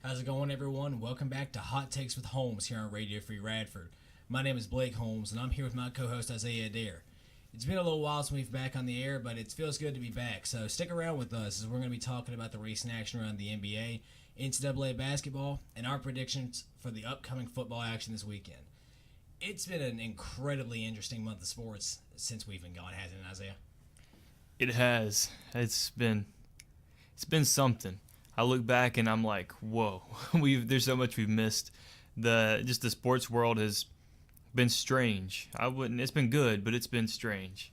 How's it going, everyone? Welcome back to Hot Takes with Holmes here on Radio Free Radford. My name is Blake Holmes, and I'm here with my co-host Isaiah Addair. It's been a little while since we've been back on the air, but it feels good to be back. So stick around with us as we're going to be talking about the recent action around the NBA, NCAA basketball, and our predictions for the upcoming football action this weekend. It's been an incredibly interesting month of sports since we've been gone, hasn't it, Isaiah? It has. It's been something. I look back and I'm like, whoa, there's so much we've missed. The sports world has been strange. It's been good, but it's been strange.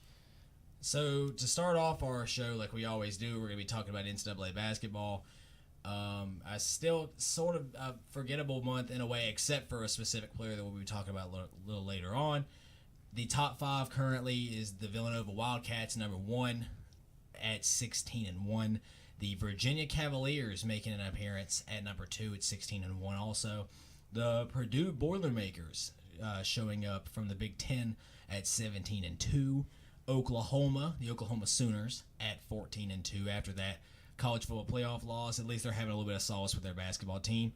So to start off our show, like we always do, we're going to be talking about NCAA basketball. A still sort of a forgettable month in a way, except for a specific player that we'll be talking about a little later on. The top five currently is the Villanova Wildcats, number one at 16-1. The Virginia Cavaliers making an appearance at number two at 16-1 also. The Purdue Boilermakers showing up from the Big Ten at 17-2. Oklahoma, the Oklahoma Sooners at 14-2. After that college football playoff loss, at least they're having a little bit of solace with their basketball team.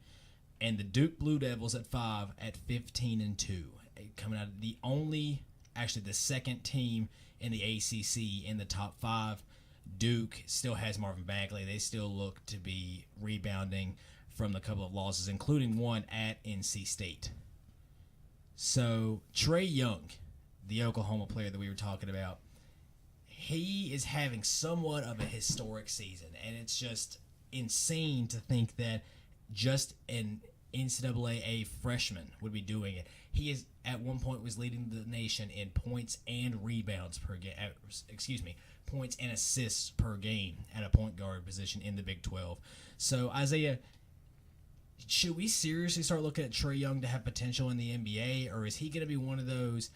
And the Duke Blue Devils at 5 at 15-2. Coming out of the second team in the ACC in the top five. Duke still has Marvin Bagley. They still look to be rebounding from the couple of losses, including one at NC State. So Trae Young, the Oklahoma player that we were talking about, he is having somewhat of a historic season, and it's just insane to think that just an NCAA freshman would be doing it. He is at one point was leading the nation in points and rebounds per game. Points and assists per game at a point guard position in the Big 12. So Isaiah, should we seriously start looking at Trae Young to have potential in the NBA, or is he going to be one of those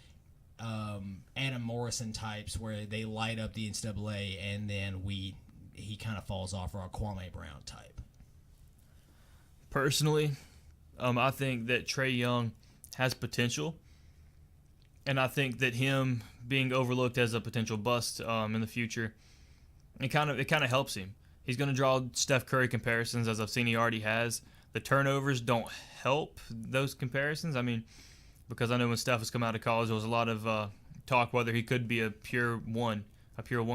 Adam Morrison types where they light up the NCAA and then he kind of falls off, or a Kwame Brown type? Personally, I think that Trae Young has potential, and I think that him being overlooked as a potential bust in the future, it kind of helps him. He's going to draw Steph Curry comparisons, as I've seen he already has. The turnovers don't help those comparisons. I mean, because I know when Steph was coming out of college, there was a lot of talk whether he could be a pure one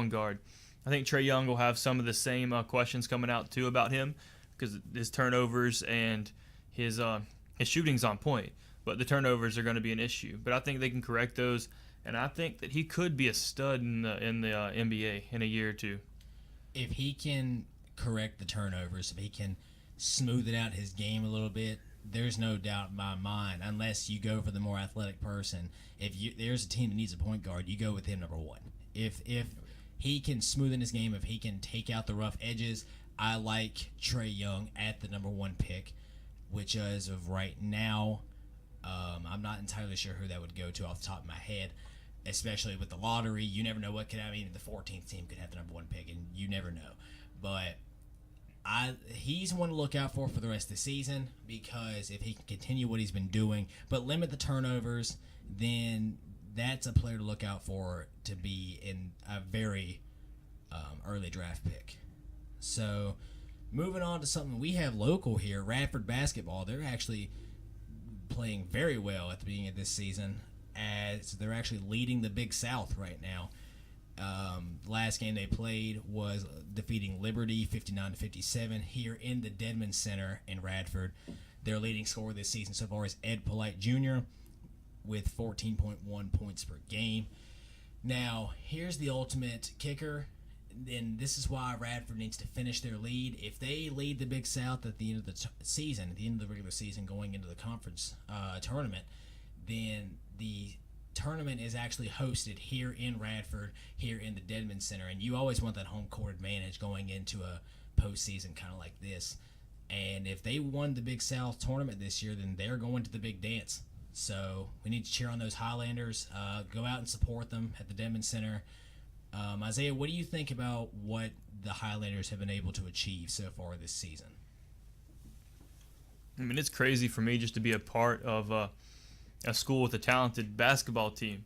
guard. I think Trae Young will have some of the same questions coming out too about him, because his turnovers and his shooting's on point, but the turnovers are going to be an issue. But I think they can correct those, and I think that he could be a stud in the NBA in a year or two. If he can correct the turnovers, if he can smooth it out his game a little bit, there's no doubt in my mind, unless you go for the more athletic person, there's a team that needs a point guard, you go with him number one. If he can smoothen his game, if he can take out the rough edges, I like Trae Young at the number one pick, which as of right now, I'm not entirely sure who that would go to off the top of my head, especially with the lottery. You never know what could happen. Even the 14th team could have the number one pick, and you never know. But he's one to look out for the rest of the season, because if he can continue what he's been doing but limit the turnovers, then that's a player to look out for to be in a very early draft pick. So moving on to something we have local here, Radford basketball. They're actually playing very well at the beginning of this season, as they're actually leading the Big South right now. Last game they played was defeating Liberty 59-57 here in the Dedman Center in Radford. Their leading scorer this season so far is Ed Polite Jr. with 14.1 points per game. Now, here's the ultimate kicker, and this is why Radford needs to finish their lead. If they lead the Big South at the end of the season, at the end of the regular season going into the conference tournament, then the tournament is actually hosted here in Radford, here in the Dedman Center, and you always want that home court advantage going into a postseason kind of like this. And if they won the Big South tournament this year, then they're going to the big dance. So we need to cheer on those Highlanders. Go out and support them at the Dedman Center. Isaiah, what do you think about what the Highlanders have been able to achieve so far this season? I mean, it's crazy for me just to be a part of a school with a talented basketball team.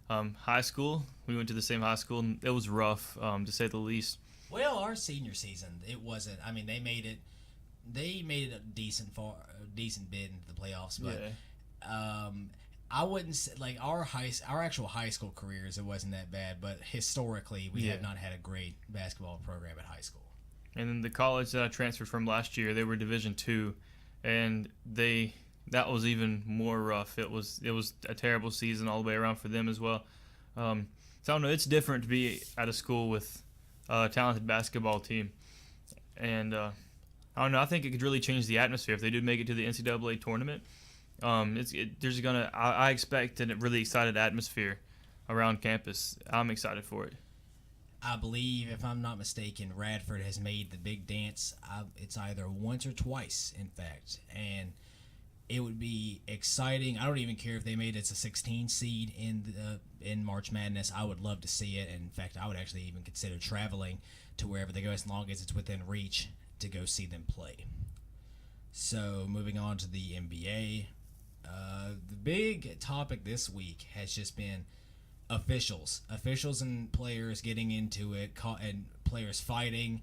High school, we went to the same high school, and it was rough, to say the least. Well, our senior season, it wasn't. I mean, they made it they made a decent bid into the playoffs, but Yeah. I wouldn't say, like our actual high school careers. It wasn't that bad, but historically, we have not had a great basketball program at high school. And then the college that I transferred from last year, they were Division II, and that was even more rough. It was a terrible season all the way around for them as well. So I don't know. It's different to be at a school with a talented basketball team, and I don't know. I think it could really change the atmosphere if they do make it to the NCAA tournament. I expect a really excited atmosphere around campus. I'm excited for it. I believe, if I'm not mistaken, Radford has made the big dance. It's either once or twice, in fact, and it would be exciting. I don't even care if they made it a 16 seed in March Madness. I would love to see it. And in fact, I would actually even consider traveling to wherever they go as long as it's within reach to go see them play. So moving on to the NBA, the big topic this week has just been officials and players getting into it, and players fighting,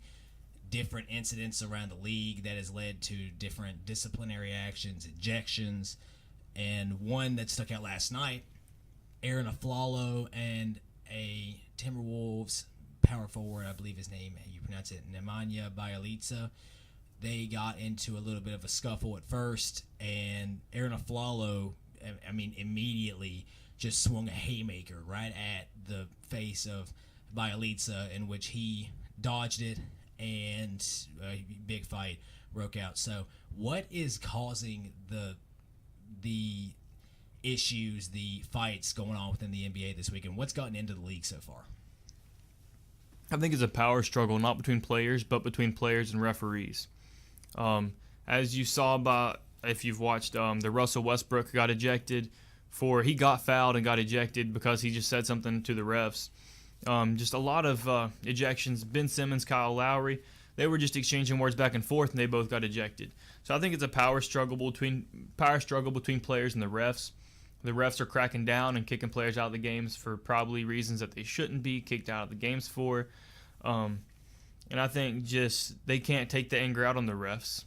different incidents around the league that has led to different disciplinary actions, ejections, and one that stuck out last night, Aaron Aflalo and a Timberwolves power forward, I believe his name, you pronounce it, Nemanja Bjelica. They got into a little bit of a scuffle at first, and Aaron Aflalo, immediately just swung a haymaker right at the face of Bjelica, in which he dodged it, and a big fight broke out. So what is causing the issues, the fights going on within the NBA this week, and what's gotten into the league so far? I think it's a power struggle, not between players, but between players and referees. As you saw if you've watched, the Russell Westbrook got ejected he got fouled and got ejected because he just said something to the refs. Just a lot of ejections. Ben Simmons, Kyle Lowry, they were just exchanging words back and forth, and they both got ejected. So I think it's a power struggle between players and the refs. The refs are cracking down and kicking players out of the games for probably reasons that they shouldn't be kicked out of the games for. And I think just they can't take the anger out on the refs,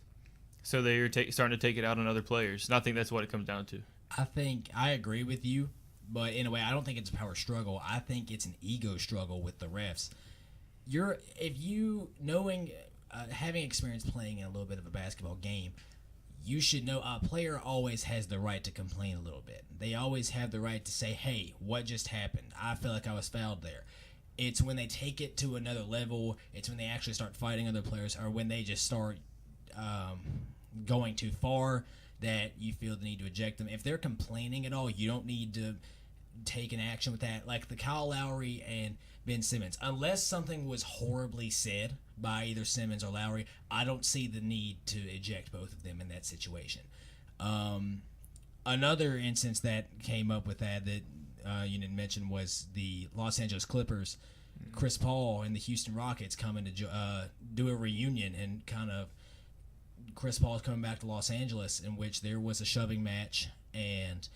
so they're starting to take it out on other players. And I think that's what it comes down to. I think I agree with you, but in a way, I don't think it's a power struggle. I think it's an ego struggle with the refs. Having experience playing in a little bit of a basketball game, you should know a player always has the right to complain a little bit. They always have the right to say, hey, what just happened? I feel like I was fouled there. It's when they take it to another level, it's when they actually start fighting other players, or when they just start going too far, that you feel the need to eject them. If they're complaining at all, you don't need to take an action with that. Like the Kyle Lowry and Ben Simmons, unless something was horribly said by either Simmons or Lowry, I don't see the need to eject both of them in that situation. Another instance that came up with that you didn't mention was the Los Angeles Clippers. Chris Paul and the Houston Rockets coming to do a reunion, and kind of Chris Paul is coming back to Los Angeles, in which there was a shoving match and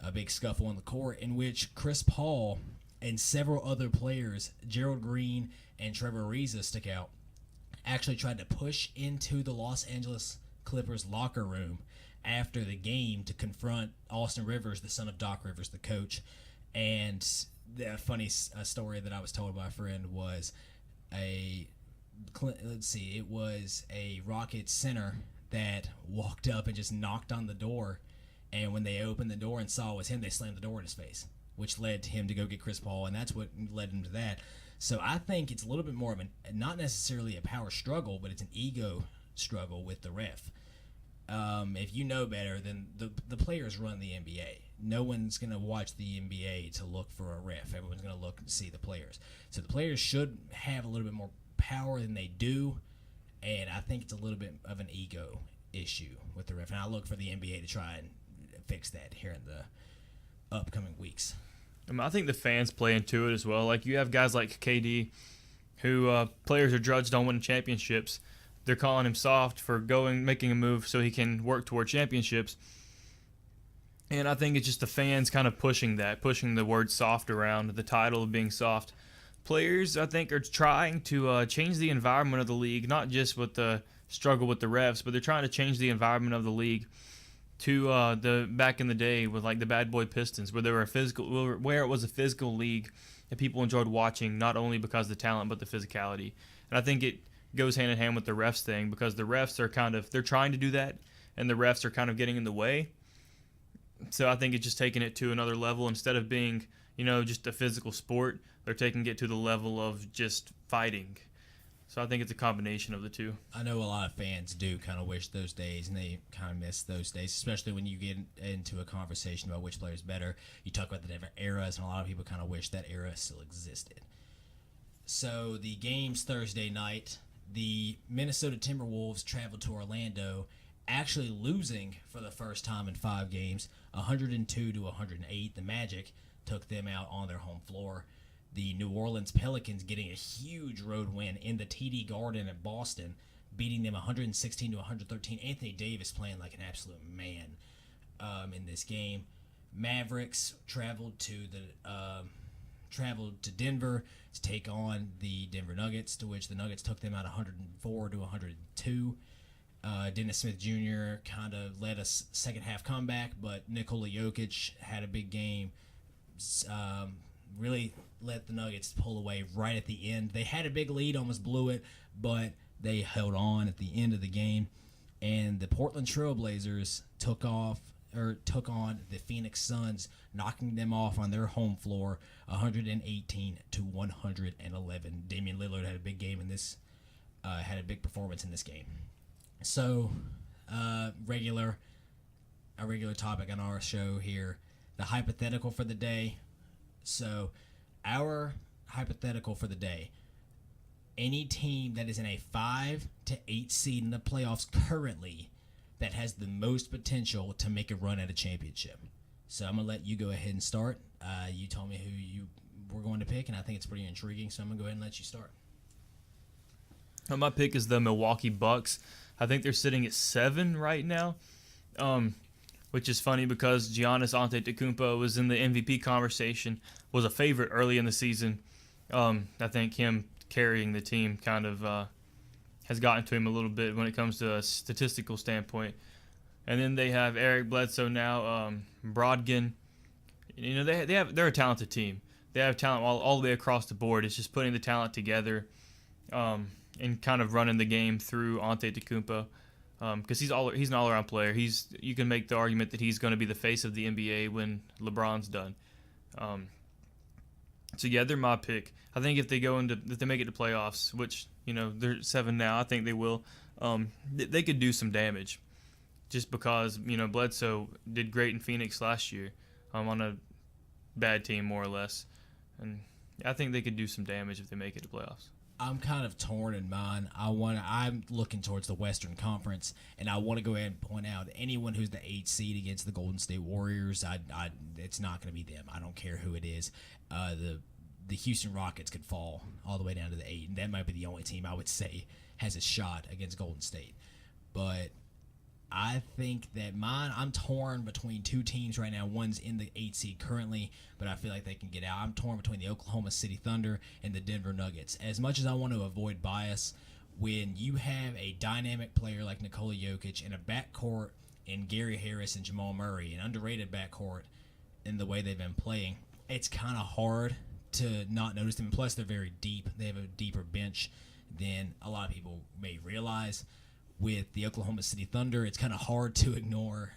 a big scuffle on the court, in which Chris Paul and several other players, Gerald Green and Trevor Ariza, stick out, actually tried to push into the Los Angeles Clippers locker room after the game to confront Austin Rivers, the son of Doc Rivers, the coach. And the funny story that I was told by a friend was it was a Rockets center that walked up and just knocked on the door, and when they opened the door and saw it was him, they slammed the door in his face, which led to him to go get Chris Paul, and that's what led him to that. So I think it's a little bit more of not necessarily a power struggle, but it's an ego struggle with the ref. If you know better, then the players run the NBA. No one's going to watch the NBA to look for a ref. Everyone's going to look to see the players. So the players should have a little bit more power than they do, and I think it's a little bit of an ego issue with the ref. And I look for the NBA to try and fix that here in the upcoming weeks. I think the fans play into it as well. Like, you have guys like KD, who players are judged on winning championships. They're calling him soft for making a move so he can work toward championships. And I think it's just the fans kind of pushing the word soft around, the title of being soft. players, I think, are trying to change the environment of the league, not just with the struggle with the refs, but they're trying to change the environment of the league to the back in the day with like the Bad Boy Pistons, where where it was a physical league that people enjoyed watching, not only because of the talent but the physicality. And I think it goes hand in hand with the refs thing, because the refs are they're trying to do that, and the refs are kind of getting in the way. So I think it's just taking it to another level. Instead of being, just a physical sport, they're taking it to the level of just fighting. So I think it's a combination of the two. I know a lot of fans do kind of wish those days, and they kind of miss those days, especially when you get into a conversation about which player is better. You talk about the different eras, and a lot of people kind of wish that era still existed. So the games Thursday night, the Minnesota Timberwolves traveled to Orlando, actually losing for the first time in 5 games, 102 to 108. The Magic took them out on their home floor. The New Orleans Pelicans getting a huge road win in the TD Garden at Boston, beating them 116 to 113. Anthony Davis playing like an absolute man in this game. Mavericks traveled to Denver to take on the Denver Nuggets, to which the Nuggets took them out 104 to 102. Dennis Smith Jr. kind of led a second half comeback, but Nikola Jokic had a big game. Really let the Nuggets pull away right at the end. They had a big lead, almost blew it, but they held on at the end of the game. And the Portland Trailblazers took on the Phoenix Suns, knocking them off on their home floor, 118 to 111. Damian Lillard had a big game in this, had a big performance in this game. So, a regular topic on our show here, the hypothetical for the day. So, our hypothetical for the day: any team that is in a 5 to 8 seed in the playoffs currently that has the most potential to make a run at a championship. So I'm going to let you go ahead and start. You told me who you were going to pick, and I think it's pretty intriguing, so I'm going to go ahead and let you start. My pick is the Milwaukee Bucks. I think they're sitting at 7 right now, which is funny because Giannis Antetokounmpo was in the MVP conversation, was a favorite early in the season. I think him carrying the team kind of has gotten to him a little bit when it comes to a statistical standpoint. And then they have Eric Bledsoe now, Brogdon. They're a talented team. They have talent all the way across the board. It's just putting the talent together and kind of running the game through Antetokounmpo. Because he's an all-around player. You can make the argument that he's going to be the face of the NBA when LeBron's done. So yeah, they're my pick. I think if they make it to playoffs, which they're 7 now, I think they will. They could do some damage, just because Bledsoe did great in Phoenix last year, on a bad team more or less, and I think they could do some damage if they make it to playoffs. I'm kind of torn in mine. I'm looking towards the Western Conference, and I want to go ahead and point out anyone who's the 8th seed against the Golden State Warriors. It's not going to be them. I don't care who it is. The Houston Rockets could fall all the way down to the 8, and that might be the only team I would say has a shot against Golden State. But I think that I'm torn between 2 teams right now. One's in the 8th seed currently, but I feel like they can get out. I'm torn between the Oklahoma City Thunder and the Denver Nuggets. As much as I want to avoid bias, when you have a dynamic player like Nikola Jokic in a backcourt in Gary Harris and Jamal Murray, an underrated backcourt in the way they've been playing, it's kind of hard to not notice them. Plus, they're very deep. They have a deeper bench than a lot of people may realize. With the Oklahoma City Thunder, it's kind of hard to ignore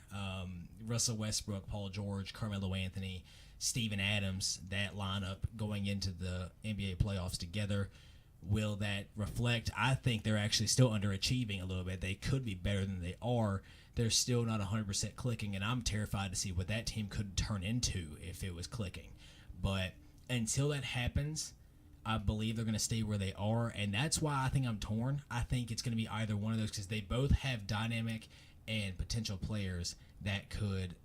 Russell Westbrook, Paul George, Carmelo Anthony, Steven Adams, that lineup going into the NBA playoffs together. Will that reflect? I think they're actually still underachieving a little bit. They could be better than they are. They're still not 100% clicking, and I'm terrified to see what that team could turn into if it was clicking. But until that happens, I believe they're going to stay where they are, and that's why I think I'm torn. I think it's going to be either one of those because they both have dynamic and potential players that could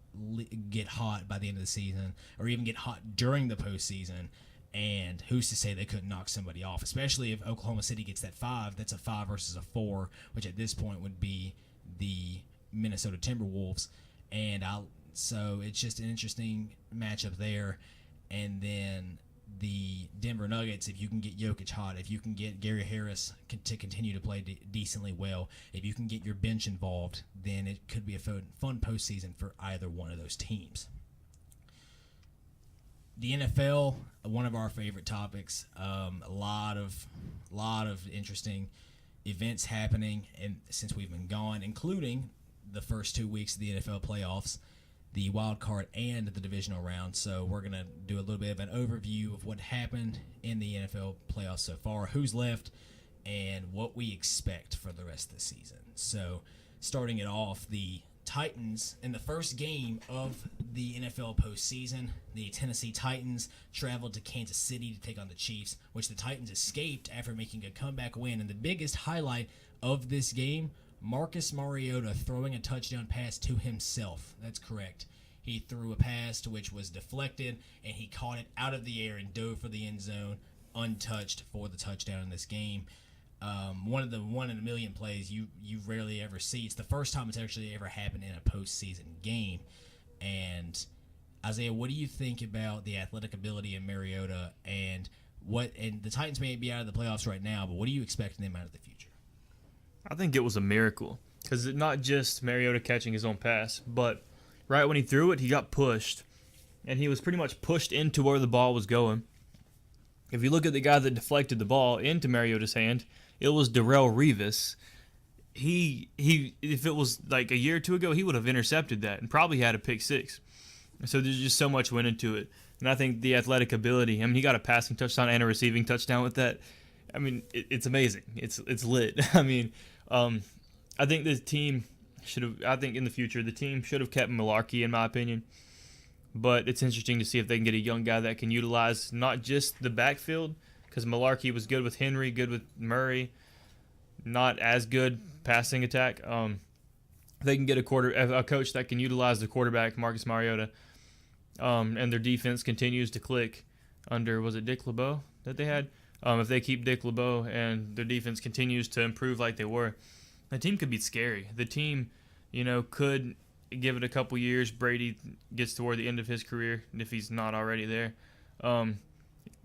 get hot by the end of the season or even get hot during the postseason, and who's to say they couldn't knock somebody off, especially if Oklahoma City gets that 5. That's a 5 versus a 4, which at this point would be the Minnesota Timberwolves, so it's just an interesting matchup there. And then the Denver Nuggets, if you can get Jokic hot, if you can get Gary Harris to continue to play decently well, if you can get your bench involved, then it could be a fun postseason for either one of those teams. The NFL, one of our favorite topics. A lot of interesting events happening, and since we've been gone, including the first 2 weeks of the NFL playoffs, the wild card and the divisional round. So we're going to do a little bit of an overview of what happened in the NFL playoffs so far, who's left, and what we expect for the rest of the season. So starting it off, the Titans, in the first game of the NFL postseason, the Tennessee Titans traveled to Kansas City to take on the Chiefs, which the Titans escaped after making a comeback win. And the biggest highlight of this game, Marcus Mariota throwing a touchdown pass to himself. That's correct. He threw a pass to which was deflected, and he caught it out of the air and dove for the end zone untouched for the touchdown in this game. One of the one in a million plays you rarely ever see. It's the first time it's actually ever happened in a postseason game. And Isaiah, what do you think about the athletic ability of Mariota and the Titans may be out of the playoffs right now, but what do you expect from them out of the future? I think it was a miracle because it's not just Mariota catching his own pass, but right when he threw it, he got pushed, and he was pretty much pushed into where the ball was going. If you look at the guy that deflected the ball into Mariota's hand, it was Darrelle Revis. He if it was like a year or two ago, he would have intercepted that and probably had a pick six. So there's just so much went into it. And I think the athletic ability, I mean, he got a passing touchdown and a receiving touchdown with that. I mean, it's amazing. It's lit. I mean, I think the team should have, I think in the future, the team should have kept Malarkey, in my opinion. But it's interesting to see if they can get a young guy that can utilize not just the backfield, because Malarkey was good with Henry, good with Murray, not as good passing attack. They can get a coach that can utilize the quarterback, Marcus Mariota, and their defense continues to click under, was it Dick LeBeau that they had? If they keep Dick LeBeau and their defense continues to improve like they were, the team could be scary. The team, could give it a couple years. Brady gets toward the end of his career, if he's not already there.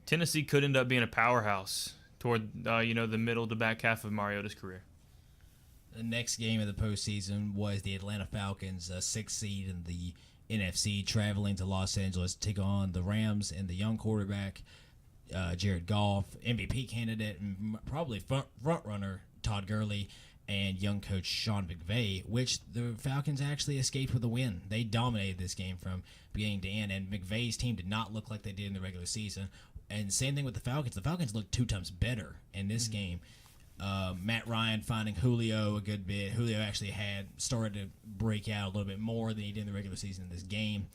Tennessee could end up being a powerhouse toward, the middle to back half of Mariota's career. The next game of the postseason was the Atlanta Falcons, a 6th seed in the NFC, traveling to Los Angeles to take on the Rams and the young quarterback, Jared Goff, MVP candidate, and probably front runner Todd Gurley, and young coach Sean McVay, which the Falcons actually escaped with a win. They dominated this game from beginning to end, and McVay's team did not look like they did in the regular season. And same thing with the Falcons. The Falcons looked 2 times better in this game. Matt Ryan finding Julio a good bit. Julio actually started to break out a little bit more than he did in the regular season in this game.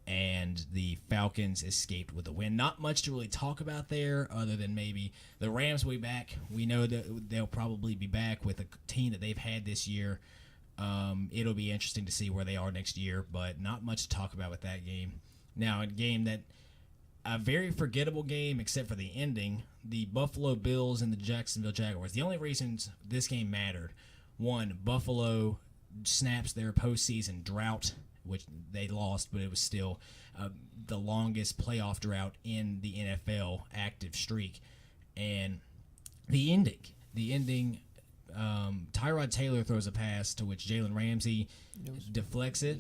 And the Falcons escaped with a win. Not much to really talk about there, other than maybe the Rams will be back. We know that they'll probably be back with a team that they've had this year. It'll be interesting to see where they are next year, but not much to talk about with that game. Now, a very forgettable game except for the ending, the Buffalo Bills and the Jacksonville Jaguars. The only reasons this game mattered, one, Buffalo snaps their postseason drought, which they lost, but it was still the longest playoff drought in the NFL active streak. And the ending, Tyrod Taylor throws a pass to which Jalen Ramsey deflects it,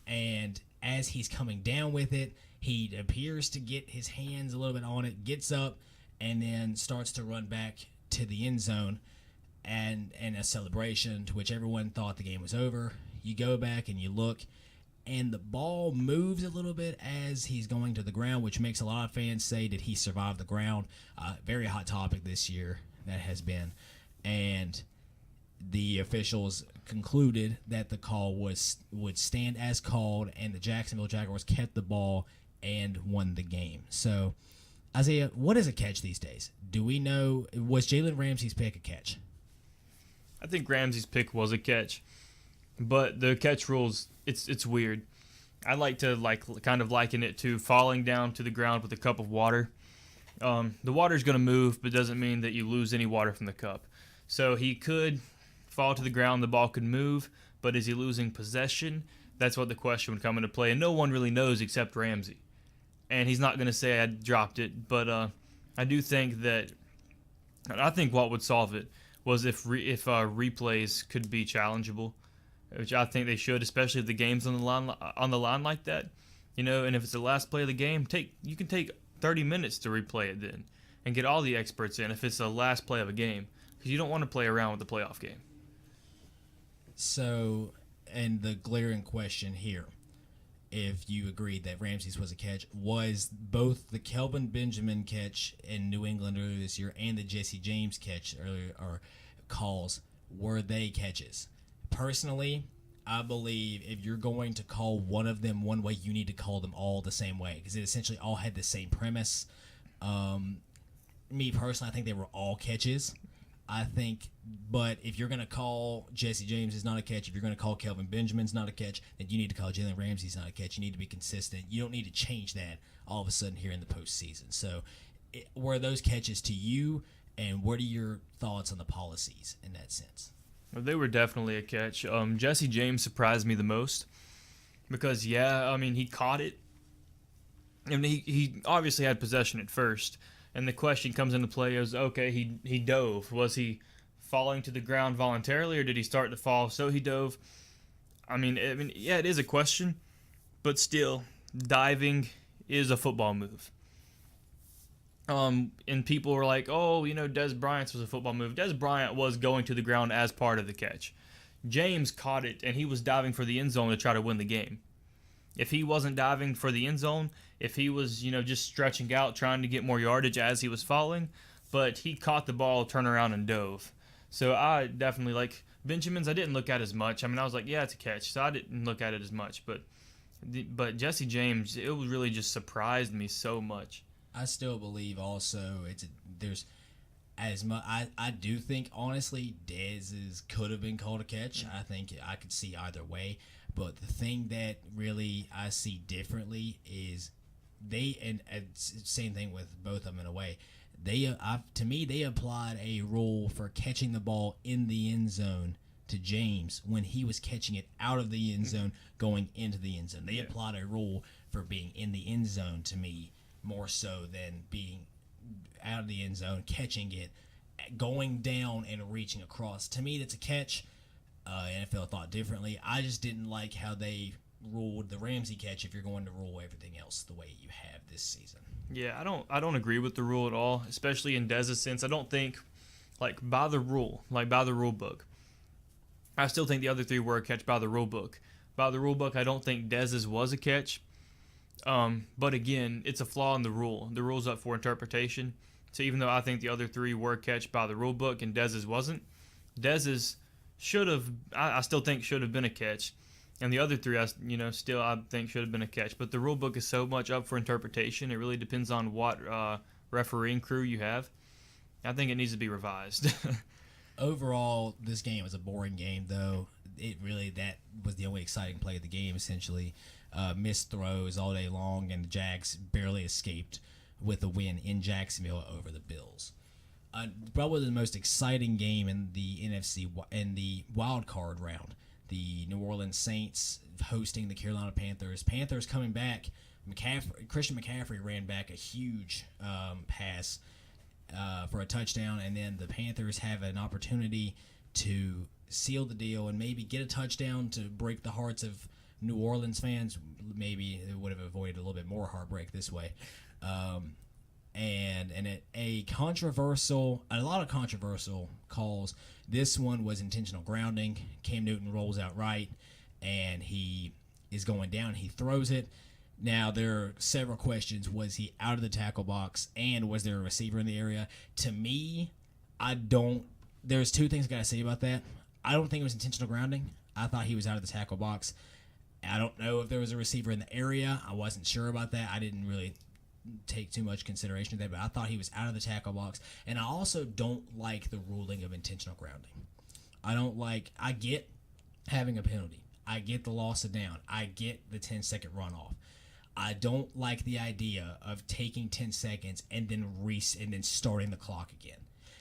and as he's coming down with it, he appears to get his hands a little bit on it, gets up, and then starts to run back to the end zone and a celebration to which everyone thought the game was over. You go back and you look, and the ball moves a little bit as he's going to the ground, which makes a lot of fans say, did he survive the ground? Very hot topic this year that has been. And the officials concluded that the call would stand as called, and the Jacksonville Jaguars kept the ball and won the game. So, Isaiah, what is a catch these days? Do we know, was Jalen Ramsey's pick a catch? I think Ramsey's pick was a catch, but the catch rules, it's weird. I like to kind of liken it to falling down to the ground with a cup of water. The water's going to move, but doesn't mean that you lose any water from the cup. So he could fall to the ground, the ball could move, but is he losing possession? That's what the question would come into play, and no one really knows except Ramsey. and he's not going to say I dropped it, but I do think that I think what would solve it was if replays could be challengeable, which I think they should, especially if the game's on the line like that. And if it's the last play of the game, you can take 30 minutes to replay it then and get all the experts in if it's the last play of a game, because you don't want to play around with the playoff game. So, and the glaring question here, if you agreed that Ramsey's was a catch, was both the Kelvin Benjamin catch in New England earlier this year and the Jesse James catch earlier, or calls, were they catches? Personally, I believe if you're going to call one of them one way, you need to call them all the same way, because it essentially all had the same premise. Me personally, I think they were all catches. But if you're going to call Jesse James is not a catch, if you're going to call Kelvin Benjamin's not a catch, then you need to call Jalen Ramsey's not a catch. You need to be consistent. You don't need to change that all of a sudden here in the postseason. So, were those catches to you, and what are your thoughts on the policies in that sense? Well, they were definitely a catch. Jesse James surprised me the most because, he caught it. And he obviously had possession at first. And the question comes into play is, okay, he dove. Was he falling to the ground voluntarily, or did he start to fall so he dove? It is a question, but still, diving is a football move. And people were like, Dez Bryant's was a football move. Dez Bryant was going to the ground as part of the catch. James caught it, and he was diving for the end zone to try to win the game. If he wasn't diving for the end zone, if he was, just stretching out, trying to get more yardage as he was falling, but he caught the ball, turned around, and dove. So I definitely, like, Benjamin's I didn't look at as much. I was like, yeah, it's a catch, so I didn't look at it as much. But Jesse James, it really just surprised me so much. I still believe also there's as much. I do think, honestly, Dez's could have been called a catch. I think I could see either way. But the thing that really I see differently is same thing with both of them in a way. To me, they applied a rule for catching the ball in the end zone to James when he was catching it out of the end zone going into the end zone. They applied a rule for being in the end zone to me more so than being out of the end zone, catching it, going down and reaching across. To me, that's a catch. NFL thought differently. I just didn't like how they ruled the Ramsey catch if you're going to rule everything else the way you have this season. Yeah, I don't agree with the rule at all, especially in Dez's sense. I don't think, by the rule book. I still think the other three were a catch by the rule book. By the rule book, I don't think Dez's was a catch. But again, it's a flaw in the rule. The rule's up for interpretation. So even though I think the other three were a catch by the rule book and Dez's wasn't, Dez's I still think should have been a catch. And the other three, I think should have been a catch. But the rule book is so much up for interpretation. It really depends on what refereeing crew you have. I think it needs to be revised. Overall, this game was a boring game, though. That was the only exciting play of the game, essentially. Missed throws all day long, and the Jags barely escaped with a win in Jacksonville over the Bills. Probably the most exciting game in the NFC in the wild card round. The New Orleans Saints hosting the Carolina Panthers. Panthers coming back. Christian McCaffrey ran back a huge pass for a touchdown, and then the Panthers have an opportunity to seal the deal and maybe get a touchdown to break the hearts of New Orleans fans. Maybe they would have avoided a little bit more heartbreak this way. And a lot of controversial calls. This one was intentional grounding. Cam Newton rolls out right, and he is going down. He throws it. Now, there are several questions. Was he out of the tackle box, and was there a receiver in the area? To me, there's two things I got to say about that. I don't think it was intentional grounding. I thought he was out of the tackle box. I don't know if there was a receiver in the area. I wasn't sure about that. I didn't really take too much consideration of that, but I thought he was out of the tackle box. And I also don't like the ruling of intentional grounding. I get having a penalty. I get the loss of down. I get the 10-second runoff. I don't like the idea of taking 10 seconds and then starting the clock again,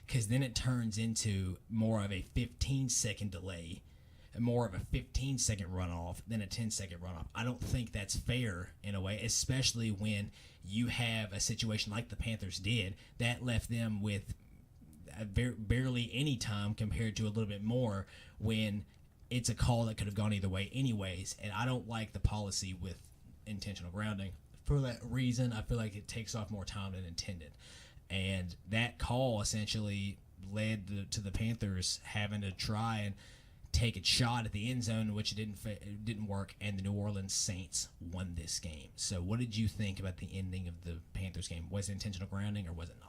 because then it turns into more of a 15-second delay more of a 15-second runoff than a 10-second runoff. I don't think that's fair in a way, especially when you have a situation like the Panthers did that left them with barely any time compared to a little bit more when it's a call that could have gone either way anyways. And I don't like the policy with intentional grounding. For that reason, I feel like it takes off more time than intended. And that call essentially led to the Panthers having to try and take a shot at the end zone, which it didn't work, and the New Orleans Saints won this game. So what did you think about the ending of the Panthers game? Was it intentional grounding or was it not?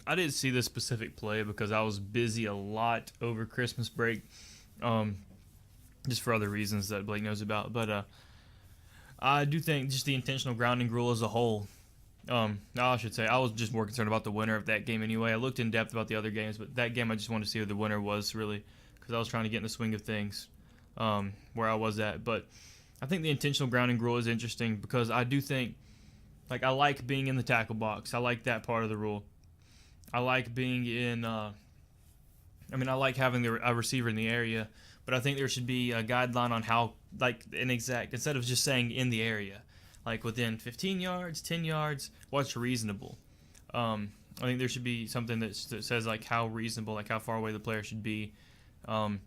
I didn't see this specific play because I was busy a lot over Christmas break, just for other reasons that Blake knows about. But I do think just the intentional grounding rule as a whole, I should say, I was just more concerned about the winner of that game anyway. I looked in depth about the other games, but that game I just wanted to see who the winner was, really, because I was trying to get in the swing of things where I was at. But I think the intentional grounding rule is interesting because I do think, I like being in the tackle box. I like that part of the rule. I like being in, I like having a receiver in the area, but I think there should be a guideline on how, instead of just saying in the area, within 15 yards, 10 yards, what's reasonable. I think there should be something that says, how reasonable, how far away the player should be. And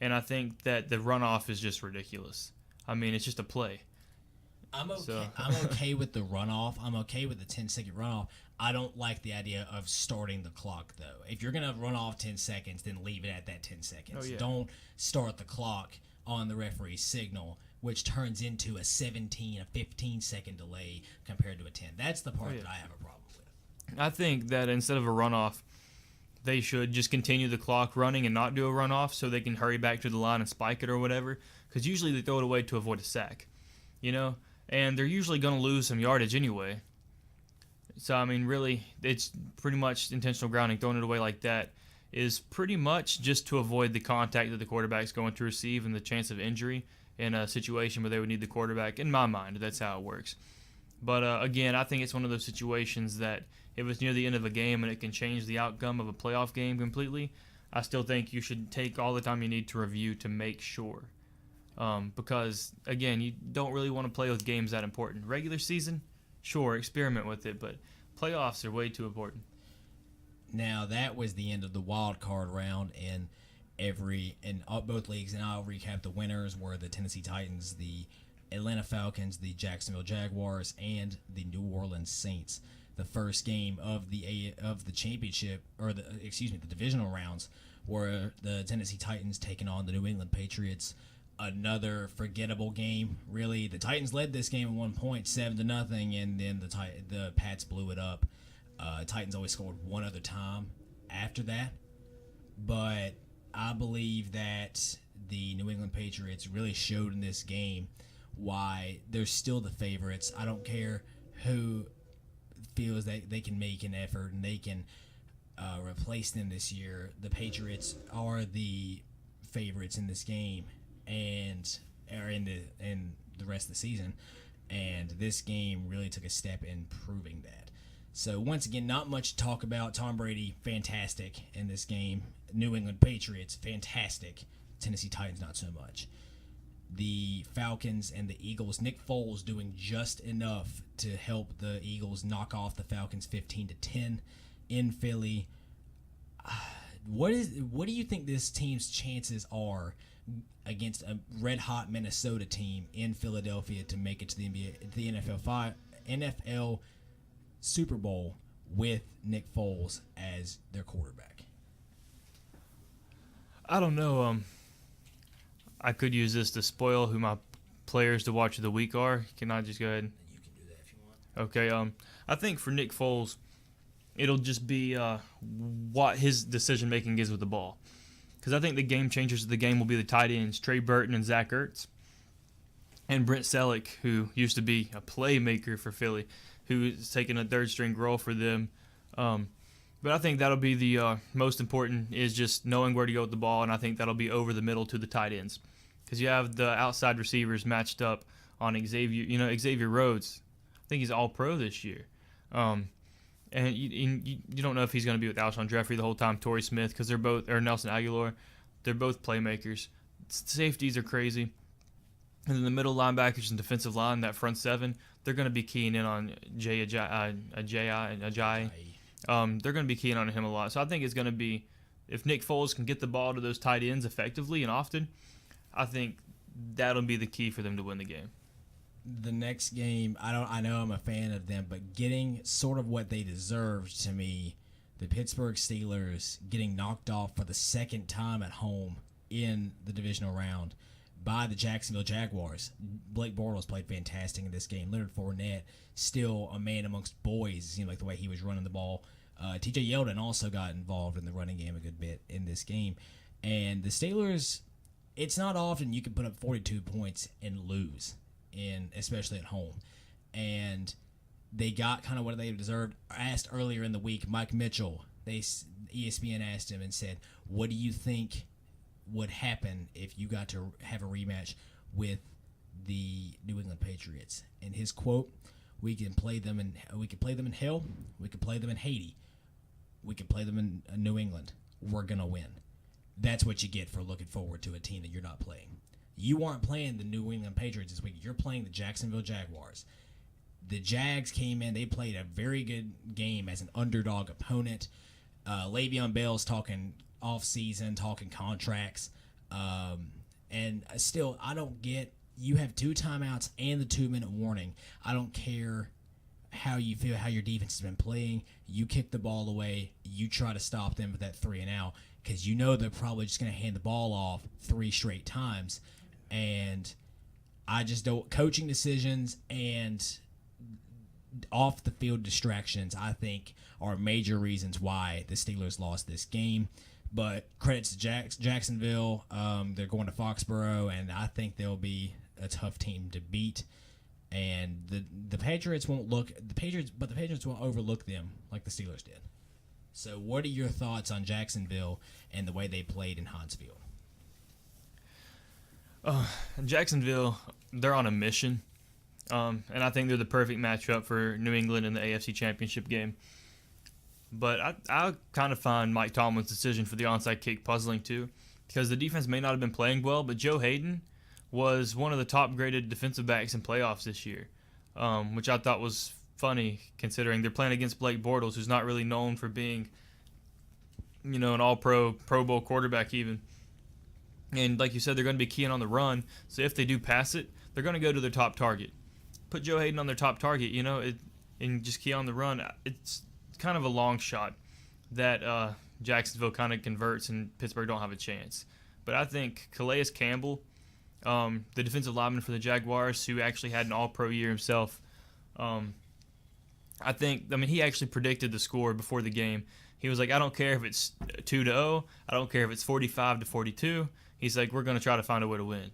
I think that the runoff is just ridiculous. It's just a play. I'm okay with the runoff. I'm okay with the 10-second runoff. I don't like the idea of starting the clock, though. If you're going to run off 10 seconds, then leave it at that 10 seconds. Oh, yeah. Don't start the clock on the referee's signal, which turns into a 15-second delay compared to a 10. That's the part that I have a problem with. I think that instead of a runoff, they should just continue the clock running and not do a runoff so they can hurry back to the line and spike it or whatever, because usually they throw it away to avoid a sack, and they're usually going to lose some yardage anyway. So, really, it's pretty much intentional grounding. Throwing it away like that is pretty much just to avoid the contact that the quarterback's going to receive and the chance of injury in a situation where they would need the quarterback. In my mind, that's how it works. But, again, I think it's one of those situations that if it's near the end of a game and it can change the outcome of a playoff game completely, I still think you should take all the time you need to review to make sure. Because, again, you don't really want to play with games that important. Regular season, sure, experiment with it, but playoffs are way too important. Now, that was the end of the wild card round in both leagues, and I'll recap the winners were the Tennessee Titans, the Atlanta Falcons, the Jacksonville Jaguars, and the New Orleans Saints. The first game of the championship, or the divisional rounds, were the Tennessee Titans taking on the New England Patriots. Another forgettable game. Really, the Titans led this game at one point, 7-0, and then the Pats blew it up. Titans always scored one other time after that, but I believe that the New England Patriots really showed in this game why they're still the favorites. I don't care who feels that they can make an effort and they can replace them this year. The Patriots are the favorites in this game and are in the rest of the season, and this game really took a step in proving that. So once again, not much to talk about. Tom Brady, fantastic in this game. New England Patriots, fantastic. Tennessee Titans, not so much. The Falcons and the Eagles, Nick Foles doing just enough to help the Eagles knock off the Falcons 15-10 in Philly. What do you think this team's chances are against a red-hot Minnesota team in Philadelphia to make it to the NFL Super Bowl with Nick Foles as their quarterback? I don't know. I could use this to spoil who my players to watch of the week are. Can I just go ahead? You can do that if you want. Okay. I think for Nick Foles, it'll just be what his decision making is with the ball. Because I think the game changers of the game will be the tight ends, Trey Burton and Zach Ertz, and Brent Selleck, who used to be a playmaker for Philly, who is taking a third-string role for them. But I think that'll be the most important, is just knowing where to go with the ball, and I think that'll be over the middle to the tight ends. Because you have the outside receivers matched up on Xavier Rhodes. I think he's all-pro this year. And you don't know if he's going to be with Alshon Jeffrey the whole time, Torrey Smith, because they're both, or Nelson Aguilar. They're both playmakers. Safeties are crazy. And then the middle linebackers and defensive line, that front seven, they're going to be keying in on Ajayi. They're going to be keying on him a lot. So I think it's going to be, if Nick Foles can get the ball to those tight ends effectively and often, I think that'll be the key for them to win the game. The next game, I know I'm a fan of them, but getting sort of what they deserved to me, the Pittsburgh Steelers getting knocked off for the second time at home in the divisional round by the Jacksonville Jaguars. Blake Bortles played fantastic in this game. Leonard Fournette, still a man amongst boys. It seemed like the way he was running the ball. T.J. Yeldon also got involved in the running game a good bit in this game. And the Steelers, it's not often you can put up 42 points and lose, especially at home. And they got kind of what they deserved. Asked earlier in the week, Mike Mitchell, ESPN asked him and said, what do you think would happen if you got to have a rematch with the New England Patriots? And his quote, we can play them in hell, we could play them in Haiti, we could play them in New England, we're gonna win. That's what you get for looking forward to a team that you're not playing. You aren't playing the New England Patriots this week, you're playing the Jacksonville Jaguars. The Jags came in, they played a very good game as an underdog opponent. Le'Veon Bell's talking off-season, talking contracts. And still, I don't get, you have 2 timeouts and the 2-minute warning. I don't care how you feel, how your defense has been playing. You kick the ball away. You try to stop them with that 3 and out because you know they're probably just going to hand the ball off 3 straight times. And I just don't, coaching decisions and off the field distractions, I think, are major reasons why the Steelers lost this game. But credits to Jacksonville. They're going to Foxborough, and I think they'll be a tough team to beat. And the Patriots won't overlook them like the Steelers did. So, what are your thoughts on Jacksonville and the way they played in Huntsville? Jacksonville, they're on a mission. And I think they're the perfect matchup for New England in the AFC Championship game. But I kind of find Mike Tomlin's decision for the onside kick puzzling too, because the defense may not have been playing well, but Joe Hayden was one of the top-graded defensive backs in playoffs this year, which I thought was funny considering they're playing against Blake Bortles, who's not really known for being, an all-pro, Pro Bowl quarterback even. And like you said, they're going to be keying on the run, so if they do pass it, they're going to go to their top target. Put Joe Hayden on their top target, and just key on the run. It's kind of a long shot that Jacksonville kind of converts and Pittsburgh don't have a chance. But I think Calais Campbell, the defensive lineman for the Jaguars, who actually had an all-pro year himself, he actually predicted the score before the game. He was like, I don't care if it's 2-0. I don't care if it's 45-42. He's like, we're going to try to find a way to win.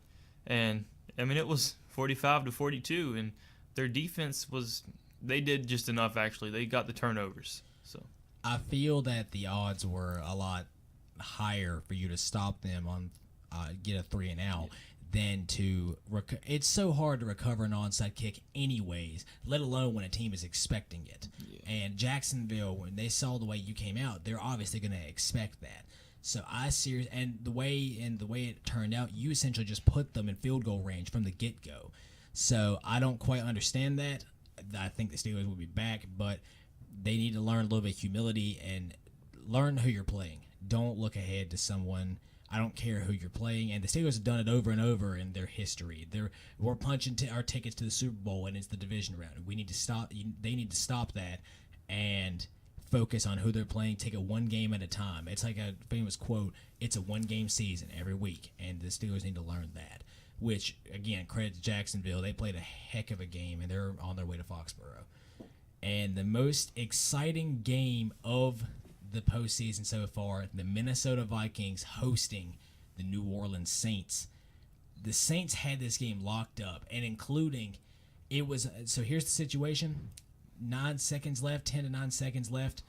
And, it was 45-42, and their defense they did just enough, actually. They got the turnovers. So I feel that the odds were a lot higher for you to stop them on get a 3 and out than to it's so hard to recover an onside kick anyways, let alone when a team is expecting it. Yeah. And Jacksonville, when they saw the way you came out, they're obviously going to expect that. So the way it turned out, you essentially just put them in field goal range from the get-go. So I don't quite understand that. I think the Steelers will be back, but they need to learn a little bit of humility and learn who you're playing. Don't look ahead to someone. I don't care who you're playing, and the Steelers have done it over and over in their history. We're punching our tickets to the Super Bowl, and it's the division round. We need to stop. They need to stop that and focus on who they're playing. Take it one game at a time. It's like a famous quote. It's a one-game season every week, and the Steelers need to learn that. Which, again, credit to Jacksonville. They played a heck of a game, and they're on their way to Foxborough. And the most exciting game of the postseason so far, the Minnesota Vikings hosting the New Orleans Saints. The Saints had this game locked up, and including, so here's the situation. 9 seconds left, 10 to 9 seconds left.